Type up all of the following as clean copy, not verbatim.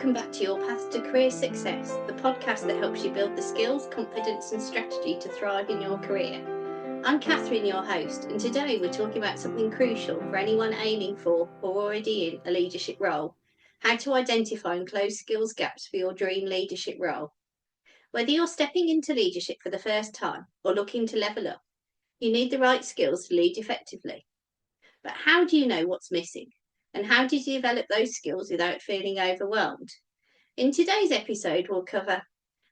Welcome back to Your Path to Career Success, the podcast that helps you build the skills, confidence and strategy to thrive in your career. I'm Catherine, your host, and today we're talking about something crucial for anyone aiming for or already in a leadership role: how to identify and close skills gaps for your dream leadership role. Whether you're stepping into leadership for the first time or looking to level up, you need the right skills to lead effectively. But how do you know what's missing? And how did you develop those skills without feeling overwhelmed? In today's episode, we'll cover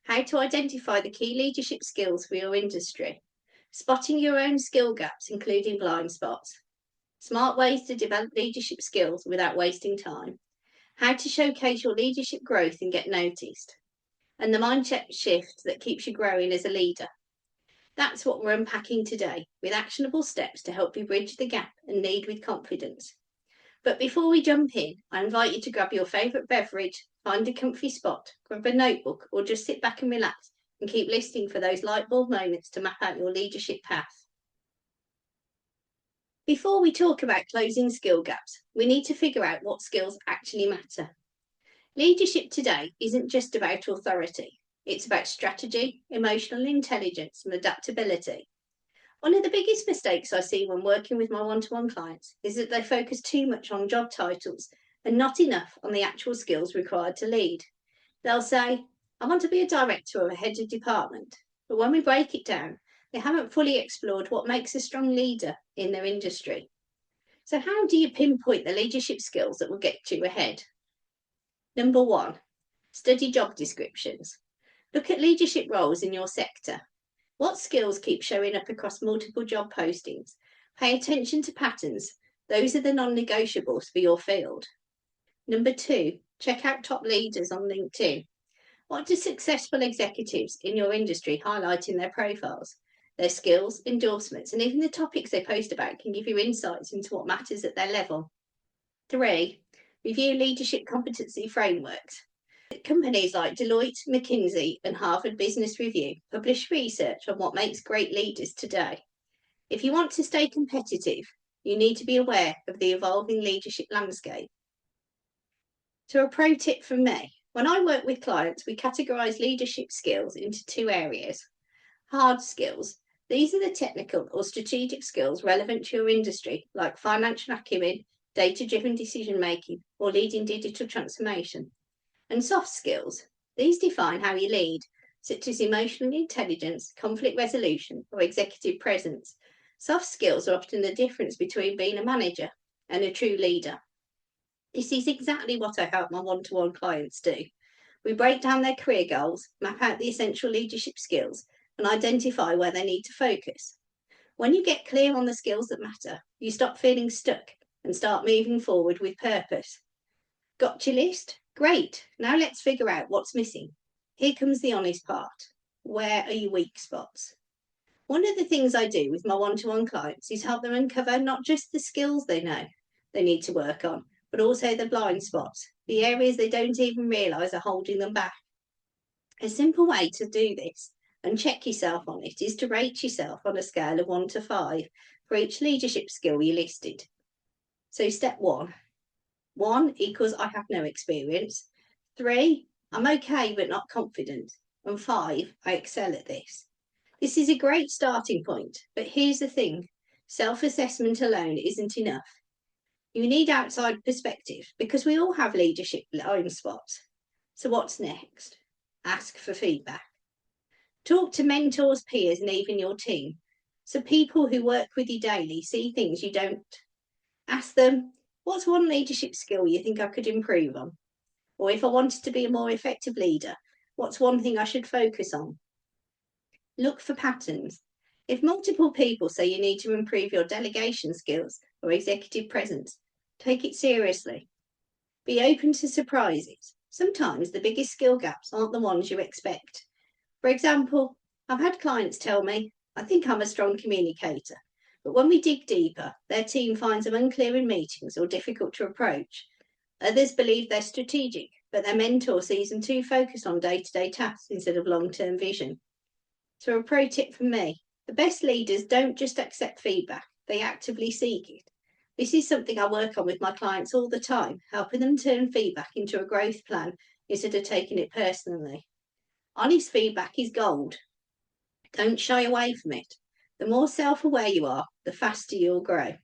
how to identify the key leadership skills for your industry, spotting your own skill gaps, including blind spots, smart ways to develop leadership skills without wasting time, how to showcase your leadership growth and get noticed, and the mindset shift that keeps you growing as a leader. That's what we're unpacking today, with actionable steps to help you bridge the gap and lead with confidence. But before we jump in, I invite you to grab your favourite beverage, find a comfy spot, grab a notebook, or just sit back and relax and keep listening for those light bulb moments to map out your leadership path. Before we talk about closing skill gaps, we need to figure out what skills actually matter. Leadership today isn't just about authority. It's about strategy, emotional intelligence, and adaptability. One of the biggest mistakes I see when working with my one-to-one clients is that they focus too much on job titles and not enough on the actual skills required to lead. They'll say, I want to be a director or a head of department. But when we break it down, they haven't fully explored what makes a strong leader in their industry. So how do you pinpoint the leadership skills that will get you ahead? Number 1, study job descriptions. Look at leadership roles in your sector. What skills keep showing up across multiple job postings? Pay attention to patterns. Those are the non-negotiables for your field. Number 2, check out top leaders on LinkedIn. What do successful executives in your industry highlight in their profiles? Their skills, endorsements, and even the topics they post about can give you insights into what matters at their level. 3, review leadership competency frameworks. Companies like Deloitte, McKinsey, and Harvard Business Review publish research on what makes great leaders today. If you want to stay competitive, you need to be aware of the evolving leadership landscape. So a pro tip from me: when I work with clients, we categorise leadership skills into 2 areas. Hard skills. These are the technical or strategic skills relevant to your industry, like financial acumen, data-driven decision-making, or leading digital transformation. And soft skills. These define how you lead, such as emotional intelligence, conflict resolution, or executive presence. Soft skills are often the difference between being a manager and a true leader. This is exactly what I help my one-to-one clients do. We break down their career goals, map out the essential leadership skills, and identify where they need to focus. When you get clear on the skills that matter, you stop feeling stuck and start moving forward with purpose. Got your list? Great. Now let's figure out what's missing. Here comes the honest part. Where are your weak spots? One of the things I do with my one-to-one clients is help them uncover not just the skills they know they need to work on, but also the blind spots, the areas they don't even realise are holding them back. A simple way to do this and check yourself on it is to rate yourself on a scale of 1 to 5 for each leadership skill you listed. So step 1. 1 equals I have no experience. 3, I'm okay but not confident. And 5, I excel at this. This is a great starting point, but here's the thing: self-assessment alone isn't enough. You need outside perspective, because we all have leadership blind spots. So what's next? Ask for feedback. Talk to mentors, peers, and even your team. So people who work with you daily see things you don't. Ask them, what's one leadership skill you think I could improve on? Or if I wanted to be a more effective leader, what's one thing I should focus on? Look for patterns. If multiple people say you need to improve your delegation skills or executive presence, take it seriously. Be open to surprises. Sometimes the biggest skill gaps aren't the ones you expect. For example, I've had clients tell me, I think I'm a strong communicator. But when we dig deeper, their team finds them unclear in meetings or difficult to approach. Others believe they're strategic, but their mentor sees them too focused on day-to-day tasks instead of long-term vision. So a pro tip from me: the best leaders don't just accept feedback, they actively seek it. This is something I work on with my clients all the time, helping them turn feedback into a growth plan instead of taking it personally. Honest feedback is gold. Don't shy away from it. The more self-aware you are, the faster you'll grow.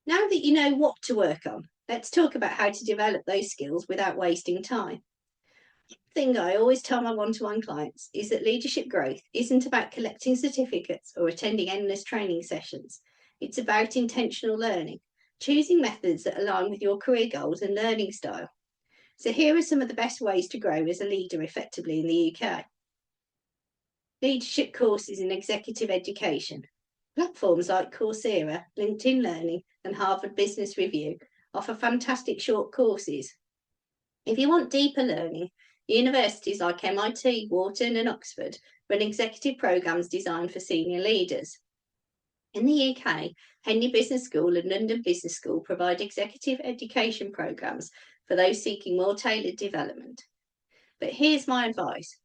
Now that you know what to work on, let's talk about how to develop those skills without wasting time. The thing I always tell my one-to-one clients is that leadership growth isn't about collecting certificates or attending endless training sessions. It's about intentional learning, choosing methods that align with your career goals and learning style. So here are some of the best ways to grow as a leader effectively in the UK. Leadership courses in executive education. Platforms like Coursera, LinkedIn Learning, and Harvard Business Review offer fantastic short courses. If you want deeper learning, universities like MIT, Wharton, and Oxford run executive programs designed for senior leaders. In the UK, Henley Business School and London Business School provide executive education programs for those seeking more tailored development. But here's my advice.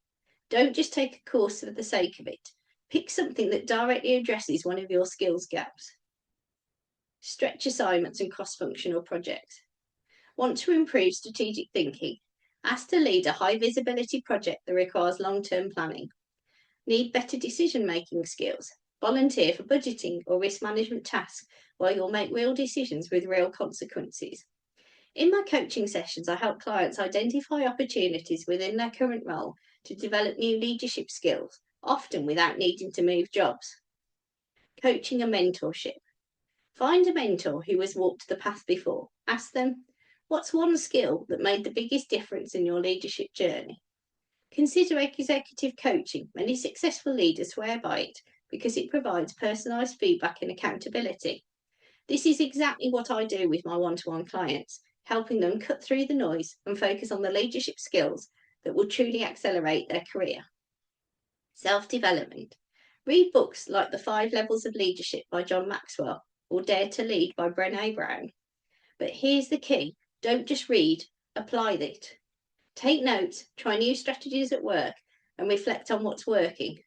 Don't just take a course for the sake of it. Pick something that directly addresses one of your skills gaps. Stretch assignments and cross-functional projects. Want to improve strategic thinking? Ask to lead a high-visibility project that requires long-term planning. Need better decision-making skills? Volunteer for budgeting or risk management tasks where you'll make real decisions with real consequences. In my coaching sessions, I help clients identify opportunities within their current role to develop new leadership skills, often without needing to move jobs. Coaching and mentorship. Find a mentor who has walked the path before. Ask them, what's one skill that made the biggest difference in your leadership journey? Consider executive coaching. Many successful leaders swear by it because it provides personalised feedback and accountability. This is exactly what I do with my one-to-one clients, helping them cut through the noise and focus on the leadership skills that will truly accelerate their career. Self-development. Read books like The 5 Levels of Leadership by John Maxwell or Dare to Lead by Brené Brown. But here's the key. Don't just read, apply it. Take notes, try new strategies at work, and reflect on what's working.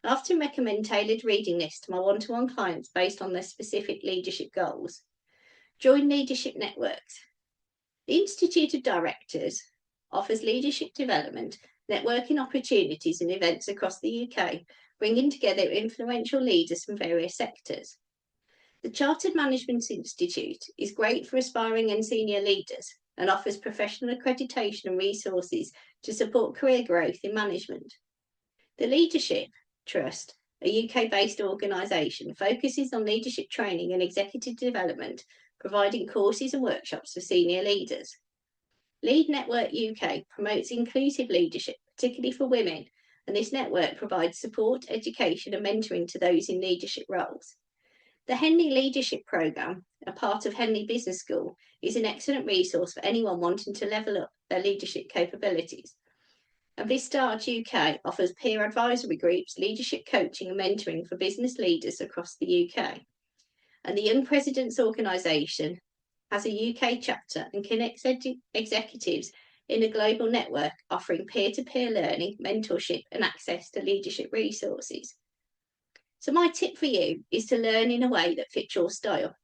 I often recommend tailored reading lists to my one-to-one clients based on their specific leadership goals. Join leadership networks. The Institute of Directors offers leadership development, networking opportunities and events across the UK, bringing together influential leaders from various sectors. The Chartered Management Institute is great for aspiring and senior leaders and offers professional accreditation and resources to support career growth in management. The Leadership Trust, a UK-based organisation, focuses on leadership training and executive development, providing courses and workshops for senior leaders. Lead Network UK promotes inclusive leadership, particularly for women, and this network provides support, education and mentoring to those in leadership roles. The Henley Leadership Programme, a part of Henley Business School, is an excellent resource for anyone wanting to level up their leadership capabilities. And Vistage UK offers peer advisory groups, leadership coaching and mentoring for business leaders across the UK. And the Young Presidents Organisation has a UK chapter and connects executives in a global network offering peer-to-peer learning, mentorship and access to leadership resources. So my tip for you is to learn in a way that fits your style.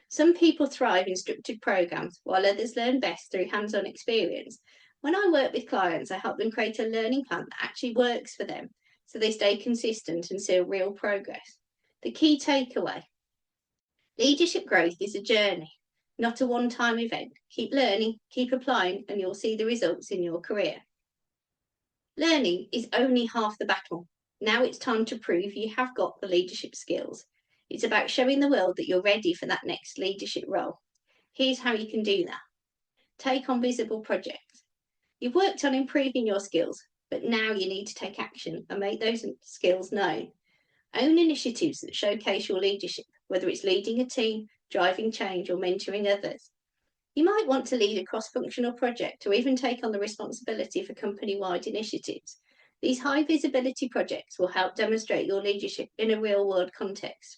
Some people thrive in structured programs, while others learn best through hands-on experience. When I work with clients, I help them create a learning plan that actually works for them, so they stay consistent and see real progress. The key takeaway: leadership growth is a journey, not a one-time event. Keep learning, keep applying, and you'll see the results in your career. Learning is only half the battle. Now it's time to prove you have got the leadership skills. It's about showing the world that you're ready for that next leadership role. Here's how you can do that. Take on visible projects. You've worked on improving your skills, but now you need to take action and make those skills known. Own initiatives that showcase your leadership, whether it's leading a team, driving change, or mentoring others. You might want to lead a cross-functional project or even take on the responsibility for company-wide initiatives. These high-visibility projects will help demonstrate your leadership in a real-world context.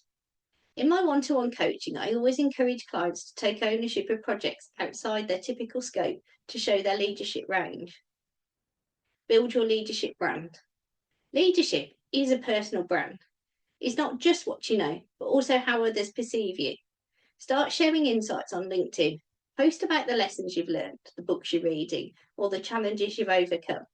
In my one-to-one coaching, I always encourage clients to take ownership of projects outside their typical scope to show their leadership range. Build your leadership brand. Leadership is a personal brand. It's not just what you know, but also how others perceive you. Start sharing insights on LinkedIn. Post about the lessons you've learned, the books you're reading, or the challenges you've overcome.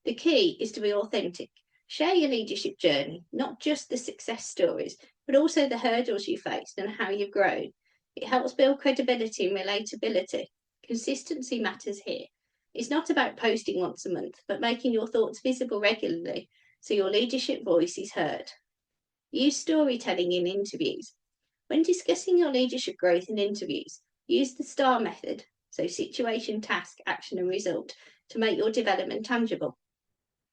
The key is to be authentic. Share your leadership journey, not just the success stories, but also the hurdles you faced and how you've grown. It helps build credibility and relatability. Consistency matters here. It's not about posting once a month, but making your thoughts visible regularly so your leadership voice is heard. Use storytelling in interviews. When discussing your leadership growth in interviews, use the STAR method, so situation, task, action, and result, to make your development tangible.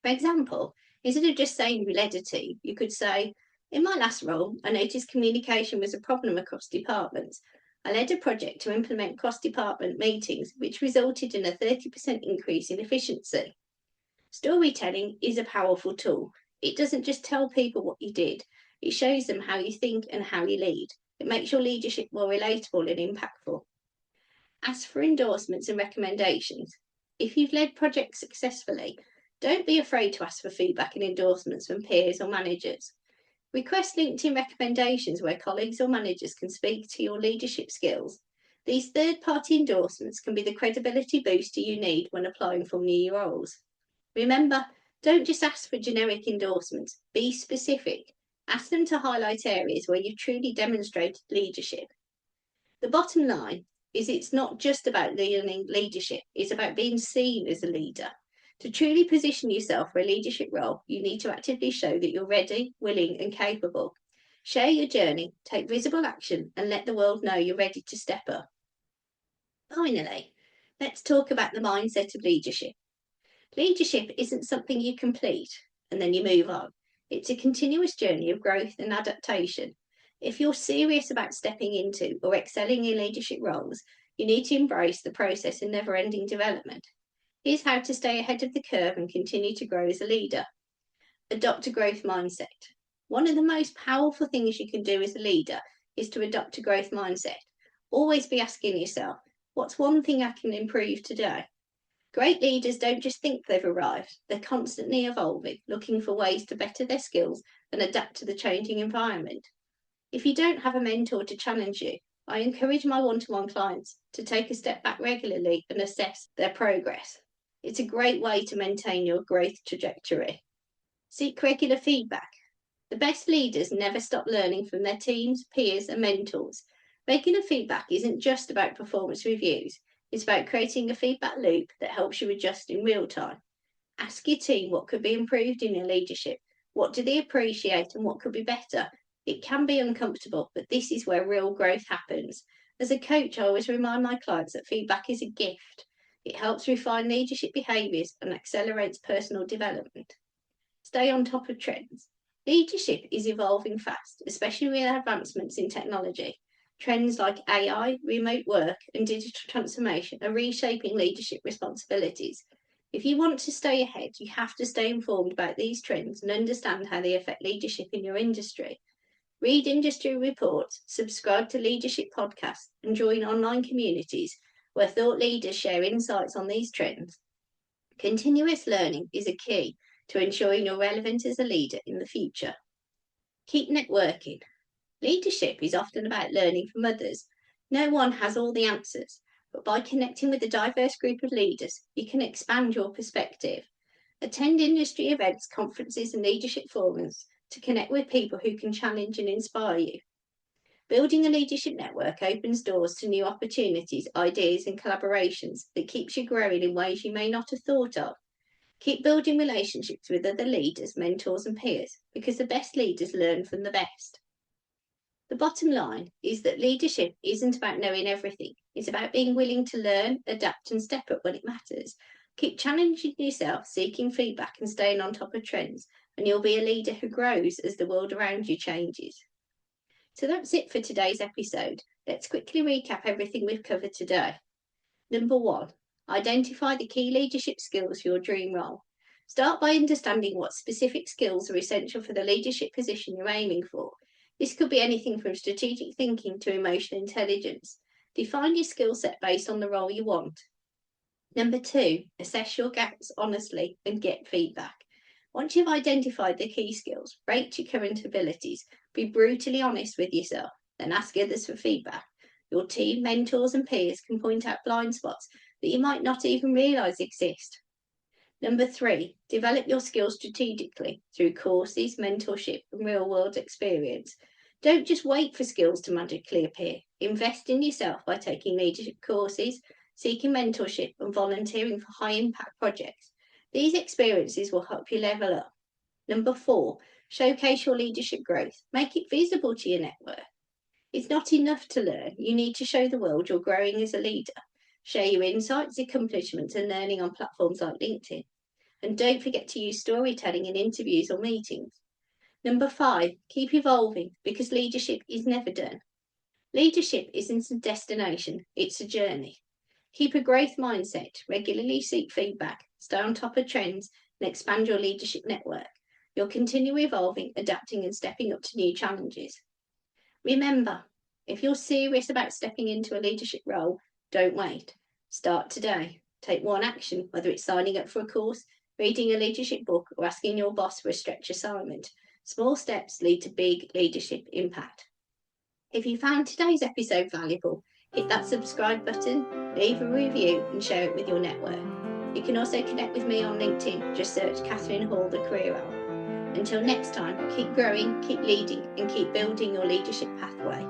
For example, instead of just saying you led a team, you could say, in my last role, I noticed communication was a problem across departments. I led a project to implement cross-department meetings, which resulted in a 30% increase in efficiency. Storytelling is a powerful tool. It doesn't just tell people what you did, it shows them how you think and how you lead. It makes your leadership more relatable and impactful. Ask for endorsements and recommendations. If you've led projects successfully, don't be afraid to ask for feedback and endorsements from peers or managers. Request LinkedIn recommendations where colleagues or managers can speak to your leadership skills. These third-party endorsements can be the credibility booster you need when applying for new roles. Remember, don't just ask for generic endorsements, be specific. Ask them to highlight areas where you've truly demonstrated leadership. The bottom line is it's not just about learning leadership, it's about being seen as a leader. To truly position yourself for a leadership role, you need to actively show that you're ready, willing, and capable. Share your journey, take visible action, and let the world know you're ready to step up. Finally, let's talk about the mindset of leadership. Leadership isn't something you complete and then you move on. It's a continuous journey of growth and adaptation. If you're serious about stepping into or excelling in leadership roles, you need to embrace the process and never-ending development. Here's how to stay ahead of the curve and continue to grow as a leader. Adopt a growth mindset. One of the most powerful things you can do as a leader is to adopt a growth mindset. Always be asking yourself, what's one thing I can improve today? Great leaders don't just think they've arrived, they're constantly evolving, looking for ways to better their skills and adapt to the changing environment. If you don't have a mentor to challenge you, I encourage my one-to-one clients to take a step back regularly and assess their progress. It's a great way to maintain your growth trajectory. Seek regular feedback. The best leaders never stop learning from their teams, peers, and mentors. Regular feedback isn't just about performance reviews. It's about creating a feedback loop that helps you adjust in real time. Ask your team what could be improved in your leadership. What do they appreciate and what could be better? It can be uncomfortable, but this is where real growth happens. As a coach, I always remind my clients that feedback is a gift. It helps refine leadership behaviours and accelerates personal development. Stay on top of trends. Leadership is evolving fast, especially with advancements in technology. Trends like AI, remote work, and digital transformation are reshaping leadership responsibilities. If you want to stay ahead, you have to stay informed about these trends and understand how they affect leadership in your industry. Read industry reports, subscribe to leadership podcasts, and join online communities where thought leaders share insights on these trends. Continuous learning is a key to ensuring you're relevant as a leader in the future. Keep networking. Leadership is often about learning from others. No one has all the answers, but by connecting with a diverse group of leaders, you can expand your perspective. Attend industry events, conferences, and leadership forums to connect with people who can challenge and inspire you. Building a leadership network opens doors to new opportunities, ideas, and collaborations that keeps you growing in ways you may not have thought of. Keep building relationships with other leaders, mentors, and peers, because the best leaders learn from the best. The bottom line is that leadership isn't about knowing everything. It's about being willing to learn, adapt, and step up when it matters. Keep challenging yourself, seeking feedback, and staying on top of trends, and you'll be a leader who grows as the world around you changes. So that's it for today's episode. Let's quickly recap everything we've covered today. Number 1, identify the key leadership skills for your dream role. Start by understanding what specific skills are essential for the leadership position you're aiming for. This could be anything from strategic thinking to emotional intelligence. Define your skill set based on the role you want. Number 2, assess your gaps honestly and get feedback. Once you've identified the key skills, rate your current abilities, be brutally honest with yourself, then ask others for feedback. Your team, mentors, and peers can point out blind spots that you might not even realise exist. Number 3, develop your skills strategically through courses, mentorship, and real world experience. Don't just wait for skills to magically appear. Invest in yourself by taking leadership courses, seeking mentorship, and volunteering for high impact projects. These experiences will help you level up. Number 4, showcase your leadership growth. Make it visible to your network. It's not enough to learn, you need to show the world you're growing as a leader. Share your insights, accomplishments, and learning on platforms like LinkedIn. And don't forget to use storytelling in interviews or meetings. Number 5, keep evolving because leadership is never done. Leadership isn't a destination, it's a journey. Keep a growth mindset, regularly seek feedback, stay on top of trends, and expand your leadership network. You'll continue evolving, adapting, and stepping up to new challenges. Remember, if you're serious about stepping into a leadership role, don't wait. Start today. Take one action, whether it's signing up for a course, reading a leadership book, or asking your boss for a stretch assignment. Small steps lead to big leadership impact. If you found today's episode valuable, hit that subscribe button, leave a review, and share it with your network. You can also connect with me on LinkedIn. Just search Catherine Hall, the Career Owl. Until next time, keep growing, keep leading, and keep building your leadership pathway.